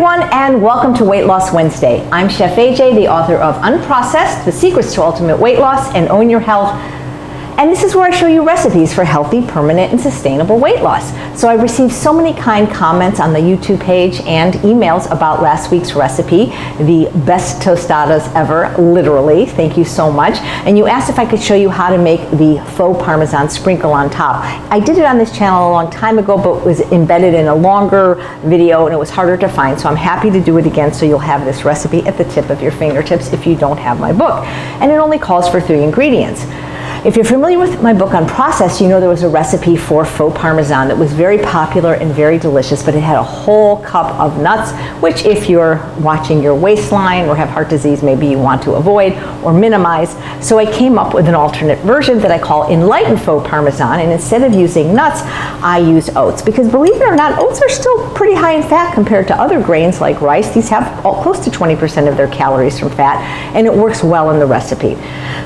everyone, and welcome to Weight Loss Wednesday. I'm Chef AJ, the author of Unprocessed, The Secrets to Ultimate Weight Loss and Own Your Health. And this is where I show you recipes for healthy, permanent, and sustainable weight loss. So I received so many kind comments on the YouTube page and emails about last week's recipe, the best tostadas ever, literally. Thank you so much. And you asked if I could show you how to make the faux Parmesan sprinkle on top. I did it on this channel a long time ago, but it was embedded in a longer video and it was harder to find. So I'm happy to do it again so you'll have this recipe at the tip of your fingertips if you don't have my book. And it only calls for 3 ingredients. If you're familiar with my book Unprocessed, you know there was a recipe for faux Parmesan that was very popular and very delicious, but it had a whole cup of nuts, which if you're watching your waistline or have heart disease, maybe you want to avoid or minimize. So I came up with an alternate version that I call Enlightened Faux Parmesan, and instead of using nuts, I use oats. Because believe it or not, oats are still pretty high in fat compared to other grains like rice. These have close to 20% of their calories from fat, and it works well in the recipe.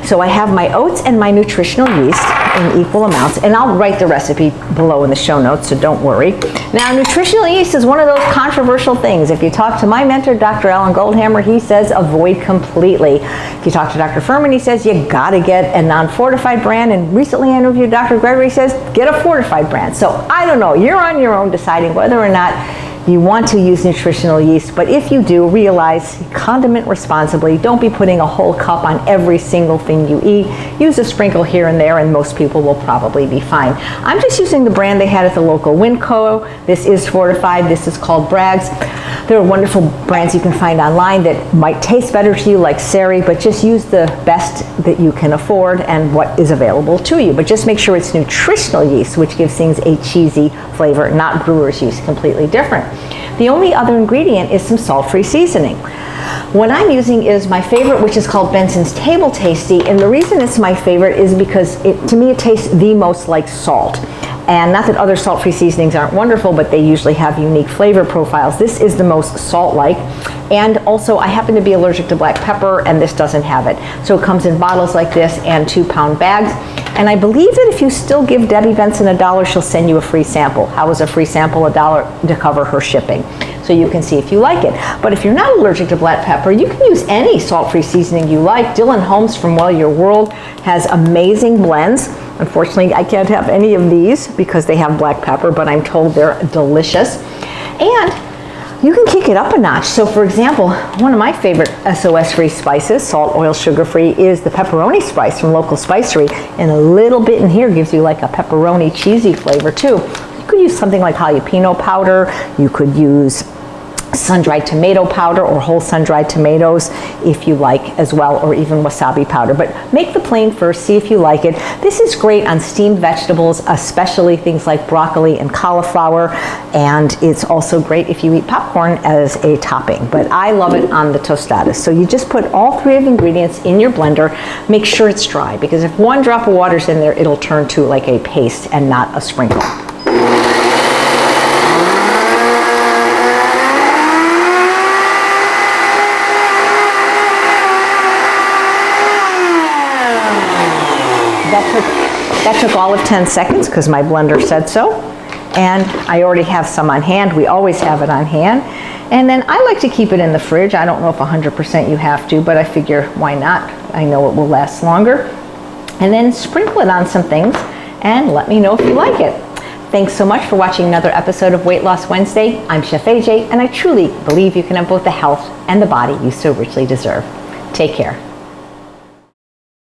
So I have my oats and my nutritional yeast in equal amounts, and I'll write the recipe below in the show notes, so don't worry. Now, nutritional yeast is one of those controversial things. If you talk to my mentor, Dr. Alan Goldhammer, he says avoid completely. If you talk to Dr. Furman, he says you gotta get a non-fortified brand, and recently I interviewed Dr. Gregory, says get a fortified brand. So I don't know, you're on your own deciding whether or not you want to use nutritional yeast, but if you do, realize condiment responsibly. Don't be putting a whole cup on every single thing you eat. Use a sprinkle here and there, and most people will probably be fine. I'm just using the brand they had at the local Winco. This is fortified. This is called Bragg's. There are wonderful brands you can find online that might taste better to you, like Sari, but just use the best that you can afford and what is available to you. But just make sure it's nutritional yeast, which gives things a cheesy flavor, not brewer's yeast, completely different. The only other ingredient is some salt-free seasoning. What I'm using is my favorite, which is called Benson's Table Tasty, and the reason it's my favorite is because to me it tastes the most like salt. And not that other salt-free seasonings aren't wonderful, but they usually have unique flavor profiles. This is the most salt-like. And also, I happen to be allergic to black pepper, and this doesn't have it. So it comes in bottles like this and 2-pound bags. And I believe that if you still give Debbie Benson $1, she'll send you a free sample. How is a free sample $1? To cover her shipping. So you can see if you like it. But if you're not allergic to black pepper, you can use any salt-free seasoning you like. Dylan Holmes from Well Your World has amazing blends. Unfortunately, I can't have any of these because they have black pepper, but I'm told they're delicious. And you can kick it up a notch. So for example, one of my favorite SOS-free spices, salt, oil, sugar-free, is the pepperoni spice from Local Spicery. And a little bit in here gives you like a pepperoni cheesy flavor too. You could use something like jalapeno powder. You could use sun-dried tomato powder or whole sun-dried tomatoes if you like as well, or even wasabi powder. But make the plain first, see if you like it. This is great on steamed vegetables, especially things like broccoli and cauliflower, and it's also great if you eat popcorn as a topping. But I love it on the tostadas. So you just put all 3 of the ingredients in your blender. Make sure it's dry, because if 1 drop of water's in there, it'll turn to like a paste and not a sprinkle. That took all of 10 seconds because my blender said so. And I already have some on hand. We always have it on hand. And then I like to keep it in the fridge. I don't know if 100% you have to, but I figure why not? I know it will last longer. And then sprinkle it on some things and let me know if you like it. Thanks so much for watching another episode of Weight Loss Wednesday. I'm Chef AJ, and I truly believe you can have both the health and the body you so richly deserve. Take care.